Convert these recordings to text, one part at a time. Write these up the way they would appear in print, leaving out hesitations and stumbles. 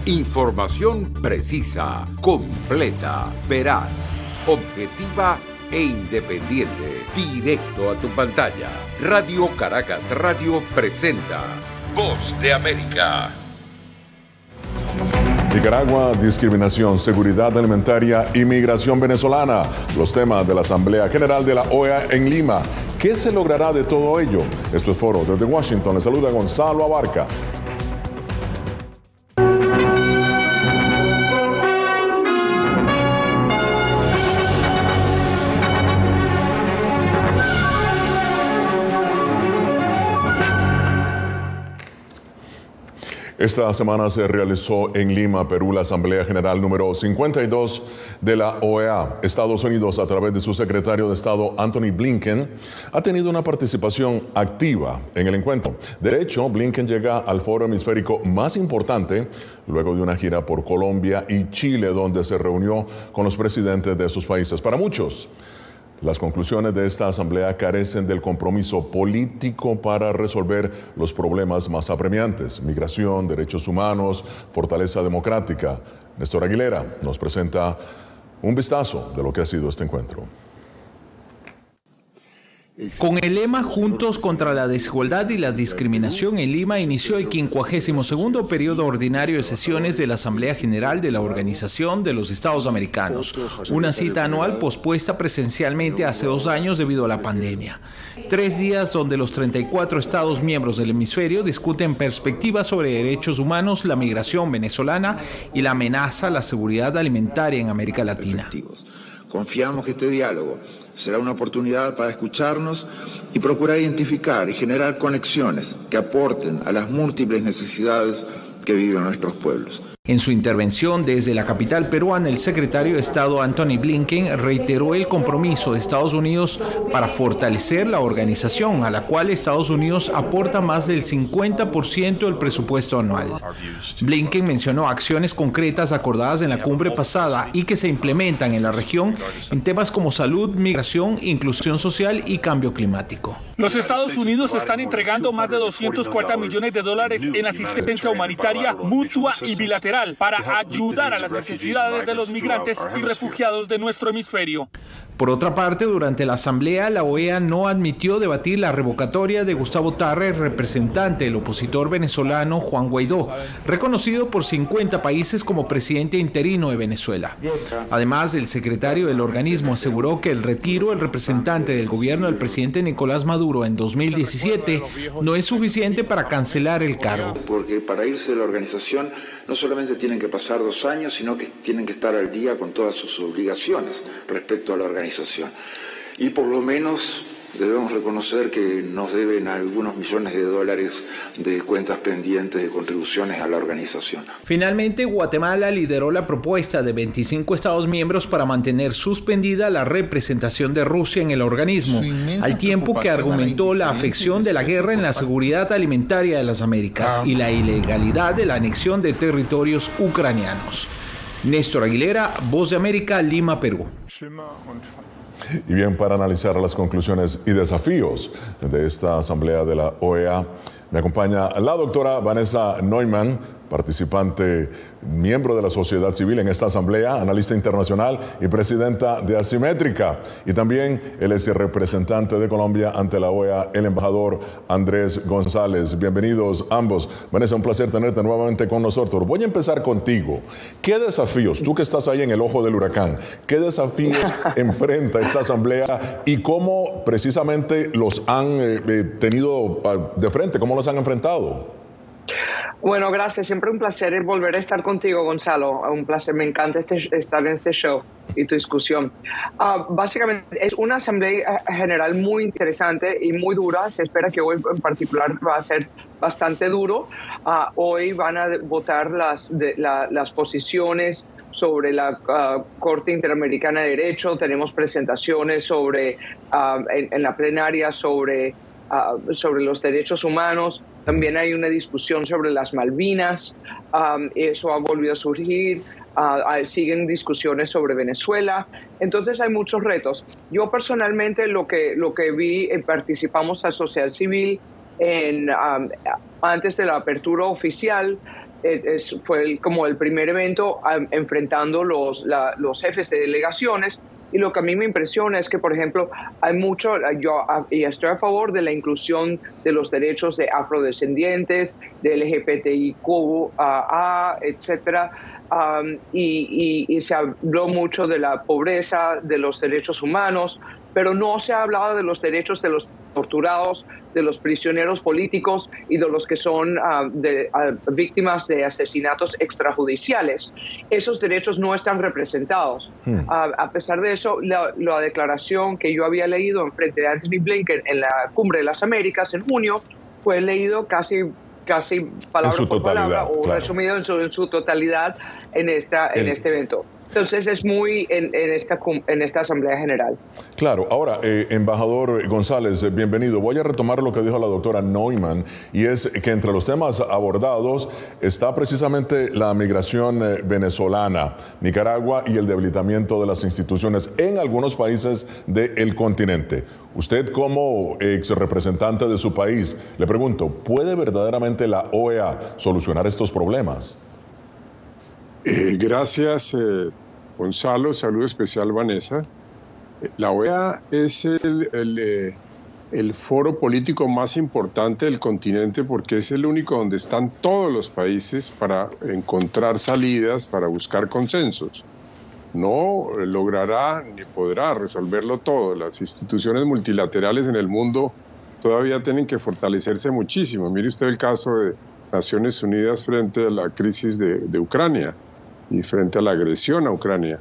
Información precisa, completa, veraz, objetiva e independiente. Directo a tu pantalla. Radio Caracas Radio presenta Voz de América. Nicaragua, discriminación, seguridad alimentaria, inmigración venezolana. Los temas de la Asamblea General de la OEA en Lima. ¿Qué se logrará de todo ello? Esto es Foro. Desde Washington les saluda Gonzalo Abarca. Esta semana se realizó en Lima, Perú, la Asamblea General número 52 de la OEA. Estados Unidos, a través de su secretario de Estado, Anthony Blinken, ha tenido una participación activa en el encuentro. De hecho, Blinken llega al foro hemisférico más importante luego de una gira por Colombia y Chile, donde se reunió con los presidentes de esos países. Para muchos, las conclusiones de esta asamblea carecen del compromiso político para resolver los problemas más apremiantes: migración, derechos humanos, fortaleza democrática. Néstor Aguilera nos presenta un vistazo de lo que ha sido este encuentro. Con el lema Juntos contra la desigualdad y la discriminación, en Lima inició el 52º periodo ordinario de sesiones de la Asamblea General de la Organización de los Estados Americanos, una cita anual pospuesta presencialmente hace 2 años debido a la pandemia. 3 días donde los 34 estados miembros del hemisferio discuten perspectivas sobre derechos humanos, la migración venezolana y la amenaza a la seguridad alimentaria en América Latina. Confiamos que este diálogo será una oportunidad para escucharnos y procurar identificar y generar conexiones que aporten a las múltiples necesidades que viven nuestros pueblos. En su intervención desde la capital peruana, el secretario de Estado Anthony Blinken reiteró el compromiso de Estados Unidos para fortalecer la organización, a la cual Estados Unidos aporta más del 50% del presupuesto anual. Blinken mencionó acciones concretas acordadas en la cumbre pasada y que se implementan en la región en temas como salud, migración, inclusión social y cambio climático. Los Estados Unidos están entregando más de $240 millones en asistencia humanitaria mutua y bilateral para ayudar a las necesidades de los migrantes y refugiados de nuestro hemisferio. Por otra parte, durante la asamblea, la OEA no admitió debatir la revocatoria de Gustavo Tarre, representante del opositor venezolano Juan Guaidó, reconocido por 50 países como presidente interino de Venezuela. Además, el secretario del organismo aseguró que el retiro del representante del gobierno del presidente Nicolás Maduro en 2017 no es suficiente para cancelar el cargo. Porque para irse de la organización no solamente tienen que pasar 2 años, sino que tienen que estar al día con todas sus obligaciones respecto a la organización. Y por lo menos debemos reconocer que nos deben algunos millones de dólares de cuentas pendientes de contribuciones a la organización. Finalmente, Guatemala lideró la propuesta de 25 Estados miembros para mantener suspendida la representación de Rusia en el organismo, al tiempo que argumentó la afección de la guerra en la seguridad alimentaria de las Américas y la ilegalidad de la anexión de territorios ucranianos. Néstor Aguilera, Voz de América, Lima, Perú. Y bien, para analizar las conclusiones y desafíos de esta asamblea de la OEA, me acompaña la doctora Vanessa Neumann, participante, miembro de la sociedad civil en esta asamblea, analista internacional y presidenta de Asimétrica. Y también el ex representante de Colombia ante la OEA, el embajador Andrés González. Bienvenidos ambos. Vanessa, un placer tenerte nuevamente con nosotros. Voy a empezar contigo. ¿Qué desafíos, tú que estás ahí en el ojo del huracán, qué desafíos enfrenta esta asamblea y cómo precisamente los han tenido de frente, cómo los han enfrentado? Bueno, gracias. Siempre un placer volver a estar contigo, Gonzalo. Un placer. Me encanta estar en este show y tu discusión. Básicamente es una asamblea general muy interesante y muy dura. Se espera que hoy en particular va a ser bastante duro. Hoy van a votar las posiciones sobre la Corte Interamericana de Derecho. Tenemos presentaciones sobre en la plenaria sobre los derechos humanos. También hay una discusión sobre las Malvinas. Eso ha volvido a surgir. Siguen discusiones sobre Venezuela. Entonces hay muchos retos. Yo personalmente lo que vi, participamos a sociedad civil antes de la apertura oficial. fue como el primer evento enfrentando los jefes de delegaciones. Y lo que a mí me impresiona es que, por ejemplo, yo estoy a favor de la inclusión de los derechos de afrodescendientes, de LGBTIQ+, etcétera, y se habló mucho de la pobreza, de los derechos humanos, pero no se ha hablado de los derechos de los torturados, de los prisioneros políticos y de los que son víctimas de asesinatos extrajudiciales. Esos derechos no están representados. A pesar de eso, la declaración que yo había leído en frente de Anthony Blinken en la Cumbre de las Américas en junio fue leído casi palabra por palabra o resumido en su totalidad en este evento. Entonces es muy en esta Asamblea General. Claro. Ahora, embajador González, bienvenido. Voy a retomar lo que dijo la doctora Neumann, y es que entre los temas abordados está precisamente la migración venezolana, Nicaragua y el debilitamiento de las instituciones en algunos países del continente. Usted, como ex representante de su país, le pregunto, ¿puede verdaderamente la OEA solucionar estos problemas? Gracias, Gonzalo. Saludo especial, Vanessa. La OEA es el foro político más importante del continente porque es el único donde están todos los países para encontrar salidas, para buscar consensos. No logrará ni podrá resolverlo todo. Las instituciones multilaterales en el mundo todavía tienen que fortalecerse muchísimo. Mire usted el caso de Naciones Unidas frente a la crisis de Ucrania y frente a la agresión a Ucrania.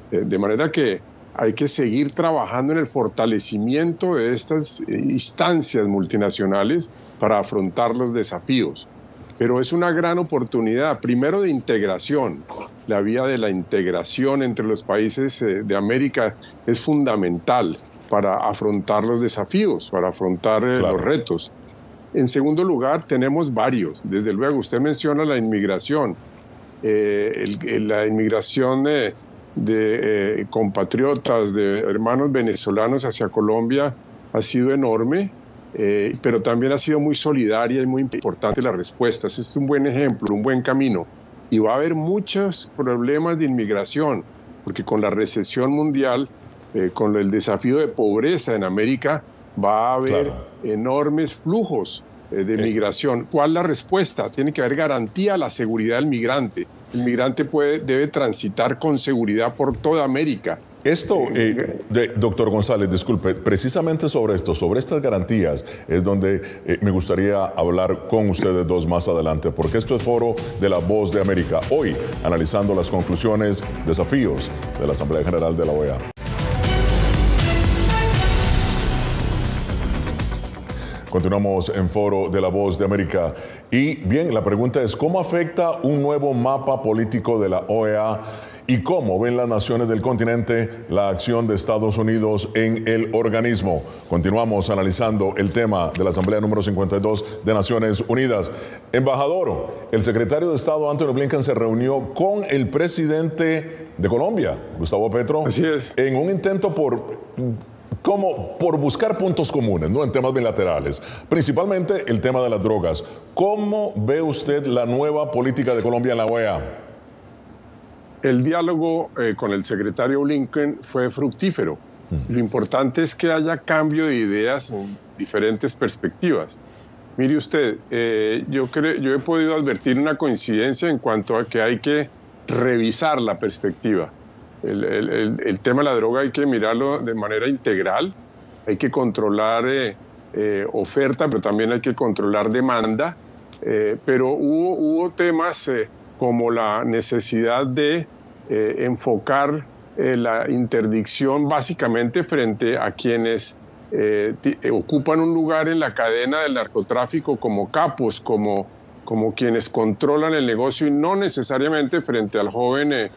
De manera que hay que seguir trabajando en el fortalecimiento de estas instancias multinacionales para afrontar los desafíos. Pero es una gran oportunidad, primero de integración. La vía de la integración entre los países de América es fundamental para afrontar los desafíos, para afrontar los retos. En segundo lugar, tenemos varios. Desde luego, usted menciona la inmigración. La inmigración de compatriotas, de hermanos venezolanos hacia Colombia ha sido enorme, pero también ha sido muy solidaria y muy importante la respuesta. Este es un buen ejemplo, un buen camino. Y va a haber muchos problemas de inmigración, porque con la recesión mundial, con el desafío de pobreza en América, va a haber enormes flujos de migración. ¿Cuál es la respuesta? Tiene que haber garantía a la seguridad del migrante. El migrante debe transitar con seguridad por toda América. Esto, doctor González, disculpe, precisamente sobre estas garantías es donde me gustaría hablar con ustedes dos más adelante, porque esto es Foro de la Voz de América. Hoy, analizando las conclusiones, desafíos de la Asamblea General de la OEA. Continuamos en Foro de la Voz de América. Y bien, la pregunta es, ¿cómo afecta un nuevo mapa político de la OEA y cómo ven las naciones del continente la acción de Estados Unidos en el organismo? Continuamos analizando el tema de la Asamblea número 52 de Naciones Unidas. Embajador, el secretario de Estado Anthony Blinken se reunió con el presidente de Colombia, Gustavo Petro, así es, en un intento por buscar puntos comunes, ¿no?, en temas bilaterales, principalmente el tema de las drogas. ¿Cómo ve usted la nueva política de Colombia en la OEA? El diálogo con el secretario Blinken fue fructífero. Lo importante es que haya cambio de ideas en diferentes perspectivas. Mire usted, yo he podido advertir una coincidencia en cuanto a que hay que revisar la perspectiva. El tema de la droga hay que mirarlo de manera integral, hay que controlar oferta, pero también hay que controlar demanda, pero hubo temas como la necesidad de enfocar la interdicción básicamente frente a quienes ocupan un lugar en la cadena del narcotráfico como capos, como quienes controlan el negocio, y no necesariamente frente al joven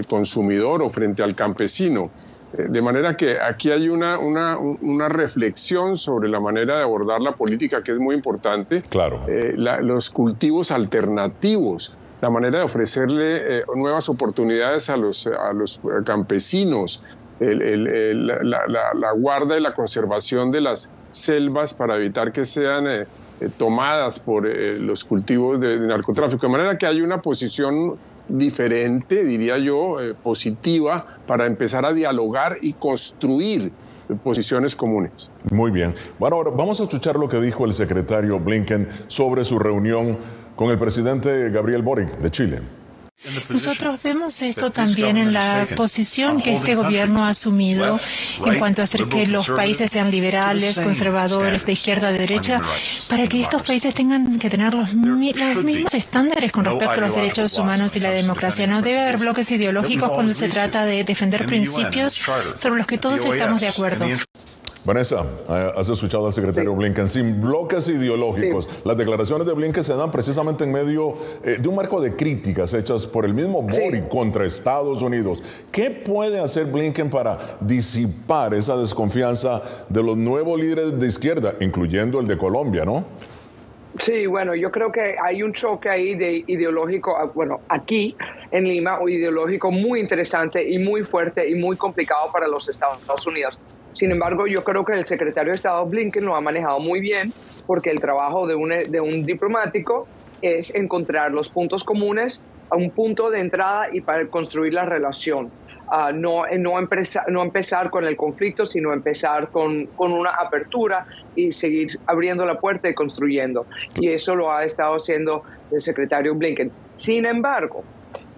consumidor o frente al campesino. De manera que aquí hay una reflexión sobre la manera de abordar la política que es muy importante. Claro. Los cultivos alternativos, la manera de ofrecerle nuevas oportunidades a los campesinos, la guarda y la conservación de las selvas para evitar que sean tomadas por los cultivos de narcotráfico. De manera que hay una posición diferente, diría yo, positiva, para empezar a dialogar y construir posiciones comunes. Muy bien. Bueno, ahora vamos a escuchar lo que dijo el secretario Blinken sobre su reunión con el presidente Gabriel Boric de Chile. Nosotros vemos esto también en la posición que este gobierno ha asumido en cuanto a hacer que los países sean liberales, conservadores, de izquierda, de derecha, para que estos países tengan que tener los mismos estándares con respecto a los derechos humanos y la democracia. No debe haber bloques ideológicos cuando se trata de defender principios sobre los que todos estamos de acuerdo. Vanessa, has escuchado al secretario Blinken, sin bloques ideológicos. Sí. Las declaraciones de Blinken se dan precisamente en medio de un marco de críticas hechas por el mismo Boric contra Estados Unidos. ¿Qué puede hacer Blinken para disipar esa desconfianza de los nuevos líderes de izquierda, incluyendo el de Colombia, no? Sí, bueno, yo creo que hay un choque ahí de ideológico, bueno, aquí en Lima, un ideológico muy interesante y muy fuerte y muy complicado para los Estados Unidos. Sin embargo, yo creo que el secretario de Estado Blinken lo ha manejado muy bien, porque el trabajo de un diplomático es encontrar los puntos comunes a un punto de entrada y para construir la relación. No empezar con el conflicto, sino empezar con una apertura y seguir abriendo la puerta y construyendo. Y eso lo ha estado haciendo el secretario Blinken. Sin embargo,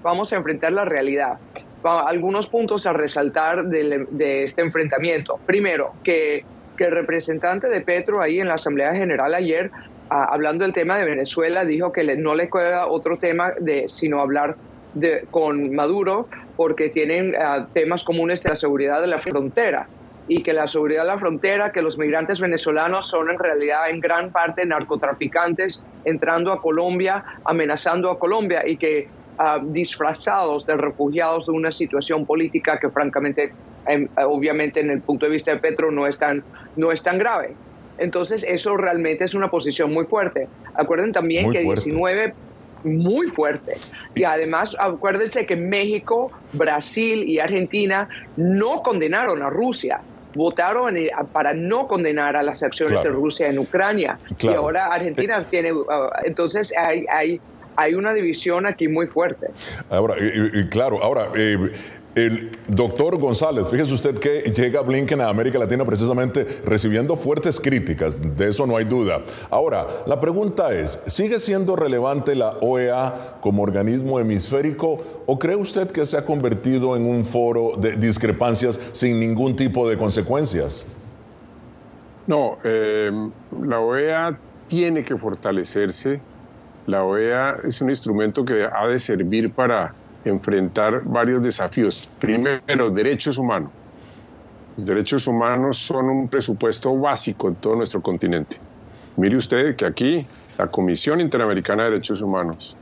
vamos a enfrentar la realidad. Algunos puntos a resaltar de este enfrentamiento. Primero, que el representante de Petro ahí en la Asamblea General ayer, hablando del tema de Venezuela, dijo que no le queda otro tema sino hablar con Maduro, porque tienen temas comunes de la seguridad de la frontera, y que la seguridad de la frontera, que los migrantes venezolanos son en realidad en gran parte narcotraficantes entrando a Colombia, amenazando a Colombia, y que disfrazados de refugiados de una situación política que francamente, obviamente en el punto de vista de Petro no es tan grave. Entonces eso realmente es una posición muy fuerte. Acuerden también muy que fuerte. 19... muy fuerte. Y además, acuérdense que México, Brasil y Argentina no condenaron a Rusia. Votaron para no condenar a las acciones de Rusia en Ucrania. Y ahora Argentina tiene... entonces hay una división aquí muy fuerte. Ahora, el doctor González, fíjese usted que llega Blinken a América Latina precisamente recibiendo fuertes críticas, de eso no hay duda. Ahora, la pregunta es, ¿sigue siendo relevante la OEA como organismo hemisférico o cree usted que se ha convertido en un foro de discrepancias sin ningún tipo de consecuencias? No, la OEA tiene que fortalecerse. La OEA es un instrumento que ha de servir para enfrentar varios desafíos. Primero, derechos humanos. Los derechos humanos son un presupuesto básico en todo nuestro continente. Mire usted que aquí la Comisión Interamericana de Derechos Humanos,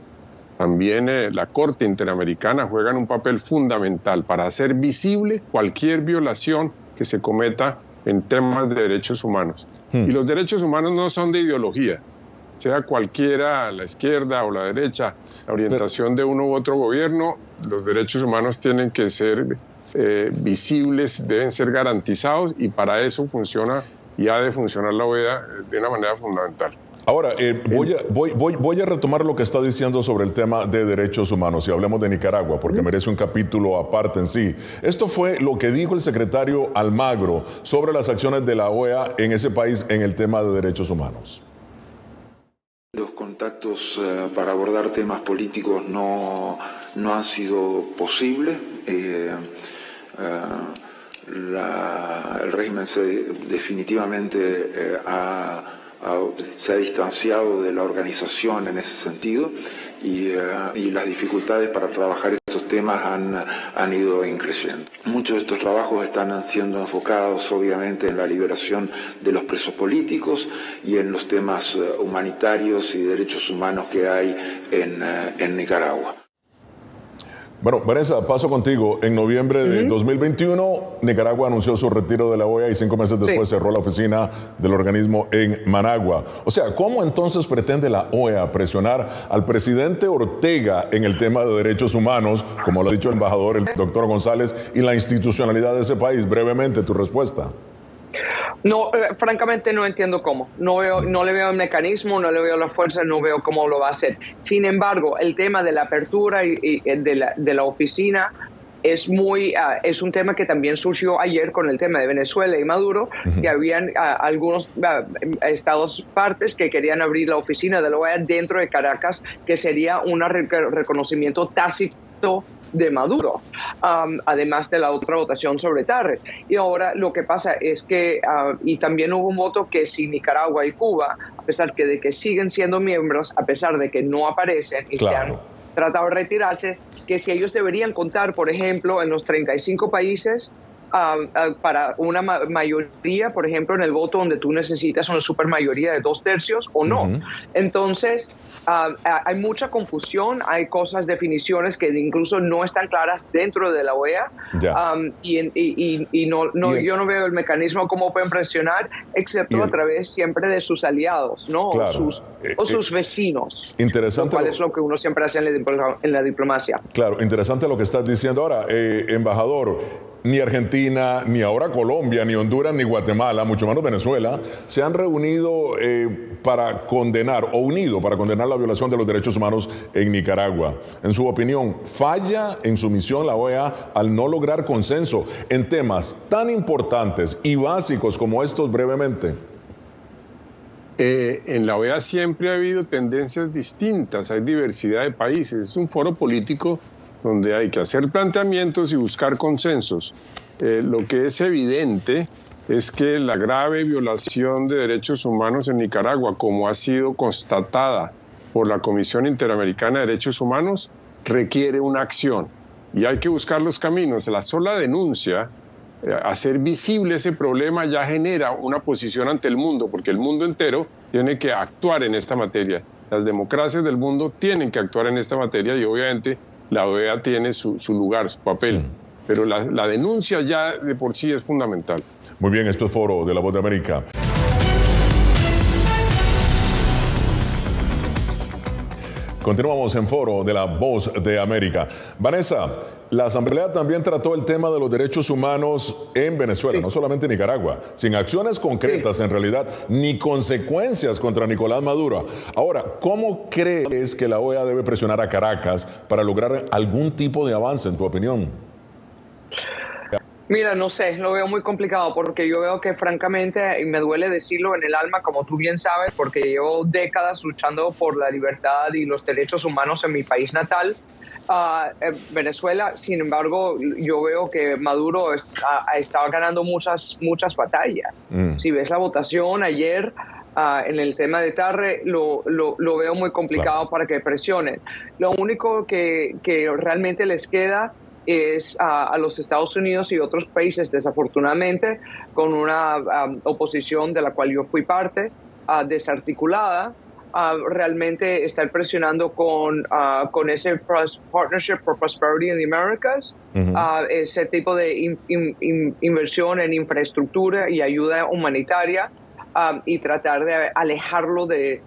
también la Corte Interamericana juegan un papel fundamental para hacer visible cualquier violación que se cometa en temas de derechos humanos. Y los derechos humanos no son de ideología, sea cualquiera, la izquierda o la derecha, la orientación de uno u otro gobierno, los derechos humanos tienen que ser visibles, deben ser garantizados, y para eso funciona y ha de funcionar la OEA de una manera fundamental. Ahora, voy a retomar lo que está diciendo sobre el tema de derechos humanos y hablemos de Nicaragua, porque merece un capítulo aparte en sí. Esto fue lo que dijo el secretario Almagro sobre las acciones de la OEA en ese país en el tema de derechos humanos. Los contactos para abordar temas políticos no han sido posibles. El régimen definitivamente se ha distanciado de la organización en ese sentido y las dificultades para trabajar estos temas han ido increciendo. Muchos de estos trabajos están siendo enfocados obviamente en la liberación de los presos políticos y en los temas humanitarios y derechos humanos que hay en Nicaragua. Bueno, Vanessa, paso contigo. En noviembre de 2021, Nicaragua anunció su retiro de la OEA y 5 meses después cerró la oficina del organismo en Managua. O sea, ¿cómo entonces pretende la OEA presionar al presidente Ortega en el tema de derechos humanos, como lo ha dicho el embajador, el doctor González, y la institucionalidad de ese país? Brevemente, tu respuesta. No, francamente no entiendo cómo. No le veo el mecanismo, no le veo la fuerza, no veo cómo lo va a hacer. Sin embargo, el tema de la apertura y de la oficina es un tema que también surgió ayer con el tema de Venezuela y Maduro, que habían algunos estados partes que querían abrir la oficina de la OEA dentro de Caracas, que sería un reconocimiento tácito de Maduro, además de la otra votación sobre Tarre. Y ahora lo que pasa es que, y también hubo un voto que si Nicaragua y Cuba, a pesar de que siguen siendo miembros, a pesar de que no aparecen y que han tratado de retirarse, que si ellos deberían contar, por ejemplo, en los 35 países, para una mayoría, por ejemplo, en el voto donde tú necesitas una supermayoría de 2/3 o no. Entonces, hay mucha confusión, hay definiciones que incluso no están claras dentro de la OEA, yo no veo el mecanismo cómo pueden presionar, excepto a través siempre de sus aliados, ¿no? O sus vecinos. Interesante. Lo cual es lo que uno siempre hace en la diplomacia. Claro, interesante lo que estás diciendo ahora, embajador. Ni Argentina, ni ahora Colombia, ni Honduras, ni Guatemala, mucho menos Venezuela, se han reunido para condenar la violación de los derechos humanos en Nicaragua. En su opinión, ¿falla en su misión la OEA al no lograr consenso en temas tan importantes y básicos como estos brevemente? En la OEA siempre ha habido tendencias distintas, hay diversidad de países, es un foro político donde hay que hacer planteamientos y buscar consensos. Lo que es evidente es que la grave violación de derechos humanos en Nicaragua, como ha sido constatada por la Comisión Interamericana de Derechos Humanos, requiere una acción. Y hay que buscar los caminos. La sola denuncia, hacer visible ese problema, ya genera una posición ante el mundo, porque el mundo entero tiene que actuar en esta materia. Las democracias del mundo tienen que actuar en esta materia y obviamente la OEA tiene su lugar, su papel, pero la denuncia ya de por sí es fundamental. Muy bien, esto es Foro de la Voz de América. Continuamos en Foro de la Voz de América. Vanessa, la Asamblea también trató el tema de los derechos humanos en Venezuela, no solamente en Nicaragua, sin acciones concretas en realidad, ni consecuencias contra Nicolás Maduro. Ahora, ¿cómo crees que la OEA debe presionar a Caracas para lograr algún tipo de avance, en tu opinión? Mira, no sé, lo veo muy complicado porque yo veo que francamente, y me duele decirlo en el alma, como tú bien sabes, porque llevo décadas luchando por la libertad y los derechos humanos en mi país natal, Venezuela. Sin embargo, yo veo que Maduro estaba ganando muchas batallas. Si ves la votación ayer en el tema de Tarre, lo veo muy complicado para que presionen. Lo único que realmente les queda es a los Estados Unidos y otros países, desafortunadamente, con una oposición de la cual yo fui parte, desarticulada, realmente estar presionando con ese Partnership for Prosperity in the Americas, ese tipo de inversión en infraestructura y ayuda humanitaria, y tratar de alejarlo de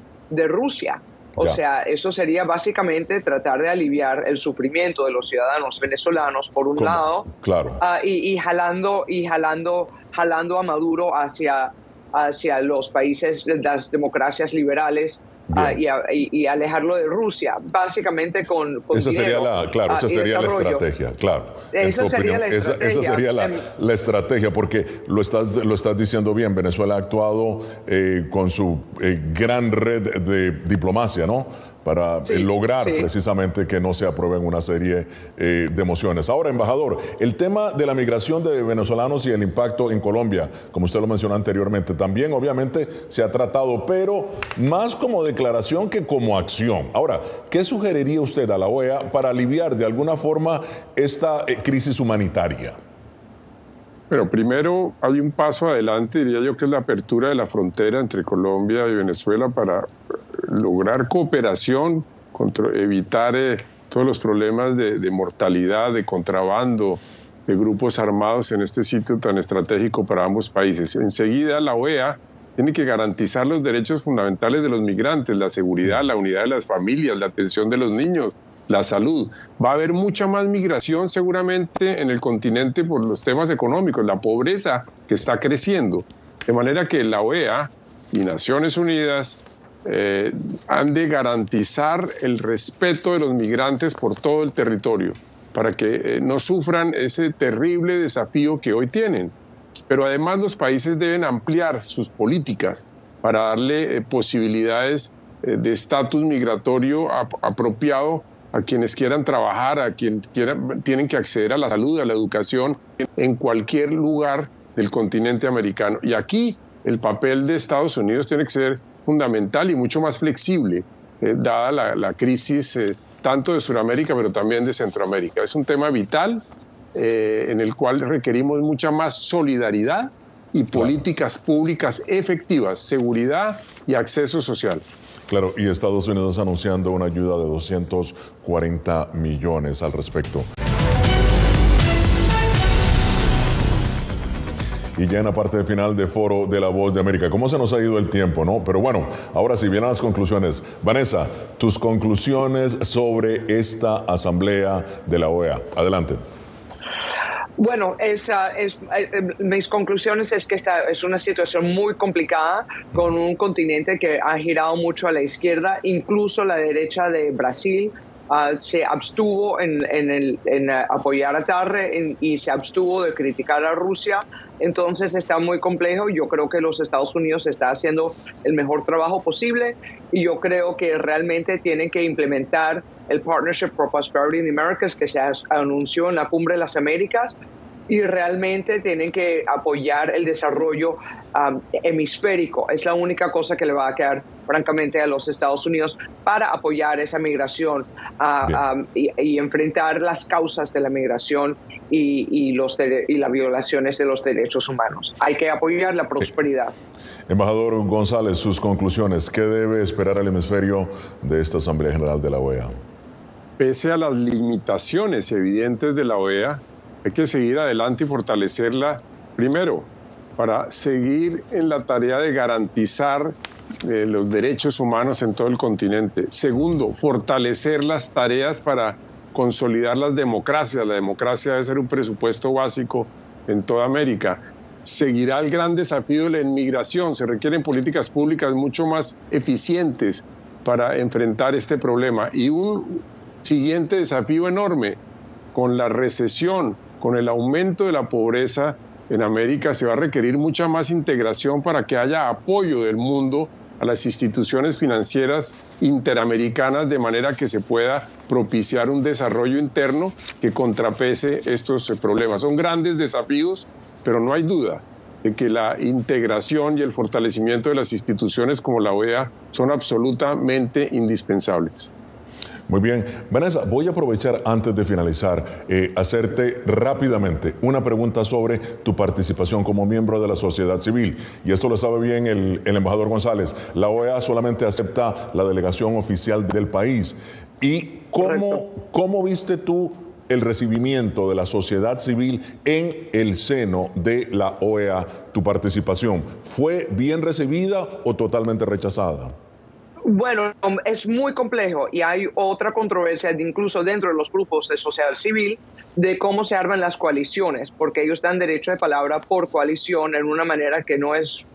Rusia. O sea, eso sería básicamente tratar de aliviar el sufrimiento de los ciudadanos venezolanos, por un lado, y jalando a Maduro hacia los países, las democracias liberales, y alejarlo de Rusia, básicamente con esa dinero, esa sería la estrategia, claro. Esa sería la estrategia. Esa sería la estrategia, porque lo estás diciendo bien. Venezuela ha actuado con su gran red de diplomacia, ¿no? Para lograr precisamente que no se aprueben una serie de mociones. Ahora, embajador, el tema de la migración de venezolanos y el impacto en Colombia, como usted lo mencionó anteriormente, también obviamente se ha tratado, pero más como declaración que como acción. Ahora, ¿qué sugeriría usted a la OEA para aliviar de alguna forma esta crisis humanitaria? Pero primero hay un paso adelante, diría yo, que es la apertura de la frontera entre Colombia y Venezuela para lograr cooperación, evitar todos los problemas de mortalidad, de contrabando, de grupos armados en este sitio tan estratégico para ambos países. Enseguida, la OEA tiene que garantizar los derechos fundamentales de los migrantes, la seguridad, la unidad de las familias, la atención de los niños, la salud. Va a haber mucha más migración seguramente en el continente por los temas económicos, la pobreza que está creciendo. De manera que la OEA y Naciones Unidas han de garantizar el respeto de los migrantes por todo el territorio para que no sufran ese terrible desafío que hoy tienen. Pero además los países deben ampliar sus políticas para darle posibilidades de estatus migratorio apropiado a quienes quieran trabajar, a quienes tienen que acceder a la salud, a la educación, en cualquier lugar del continente americano. Y aquí el papel de Estados Unidos tiene que ser fundamental y mucho más flexible, dada la crisis tanto de Sudamérica, pero también de Centroamérica. Es un tema vital en el cual requerimos mucha más solidaridad y políticas públicas efectivas, seguridad y acceso social. Claro, y Estados Unidos anunciando una ayuda de 240 millones al respecto. Y ya en la parte final de Foro de la Voz de América. ¿Cómo se nos ha ido el tiempo, no? Pero bueno, ahora sí, vienen las conclusiones. Vanessa, tus conclusiones sobre esta asamblea de la OEA. Adelante. Bueno, mis conclusiones es que esta es una situación muy complicada con un continente que ha girado mucho a la izquierda, incluso la derecha de Brasil se abstuvo en apoyar a Tarre y se abstuvo de criticar a Rusia. Entonces está muy complejo. Yo creo que los Estados Unidos está haciendo el mejor trabajo posible y yo creo que realmente tienen que implementar el Partnership for Prosperity in the Americas que se anunció en la Cumbre de las Américas y realmente tienen que apoyar el desarrollo hemisférico. Es la única cosa que le va a quedar, francamente, a los Estados Unidos para apoyar esa migración y enfrentar las causas de la migración y las violaciones de los derechos humanos. Hay que apoyar la prosperidad. Embajador González, sus conclusiones. ¿Qué debe esperar el hemisferio de esta Asamblea General de la OEA? Pese a las limitaciones evidentes de la OEA, hay que seguir adelante y fortalecerla, primero, para seguir en la tarea de garantizar los derechos humanos en todo el continente. Segundo, fortalecer las tareas para consolidar las democracias. La democracia debe ser un presupuesto básico en toda América. Seguirá el gran desafío de la inmigración. Se requieren políticas públicas mucho más eficientes para enfrentar este problema. Y un siguiente desafío enorme, con la recesión, con el aumento de la pobreza en América, se va a requerir mucha más integración para que haya apoyo del mundo a las instituciones financieras interamericanas, de manera que se pueda propiciar un desarrollo interno que contrapese estos problemas. Son grandes desafíos, pero no hay duda de que la integración y el fortalecimiento de las instituciones como la OEA son absolutamente indispensables. Muy bien. Vanessa, voy a aprovechar antes de finalizar, hacerte rápidamente una pregunta sobre tu participación como miembro de la sociedad civil. Y esto lo sabe bien el embajador González. La OEA solamente acepta la delegación oficial del país. ¿Y cómo viste tú el recibimiento de la sociedad civil en el seno de la OEA, tu participación? ¿Fue bien recibida o totalmente rechazada? Bueno, es muy complejo y hay otra controversia incluso dentro de los grupos de sociedad civil de cómo se arman las coaliciones, porque ellos dan derecho de palabra por coalición en una manera que no es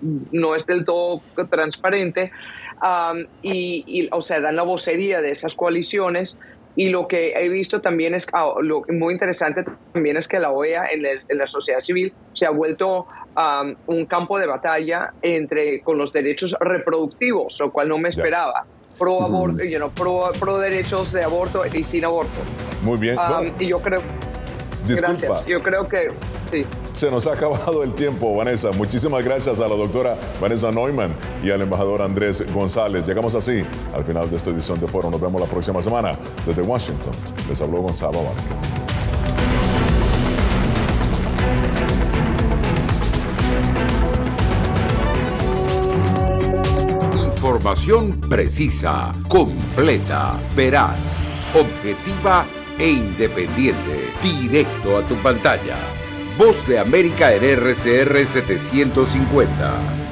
del todo transparente o sea, dan la vocería de esas coaliciones. Y lo que he visto también es, lo muy interesante también es que la OEA en la sociedad civil se ha vuelto un campo de batalla con los derechos reproductivos, lo cual no me esperaba. Pro aborto, pro derechos de aborto y sin aborto. Muy bien. Bueno, y yo creo... Disculpa. Gracias. Yo creo que sí. Se nos ha acabado el tiempo, Vanessa. Muchísimas gracias a la doctora Vanessa Neumann y al embajador Andrés González. Llegamos así al final de esta edición de Foro. Nos vemos la próxima semana. Desde Washington, les habló Gonzalo Abarca. Información precisa, completa, veraz. objetiva e independiente. Directo a tu pantalla. Voz de América en RCR 750.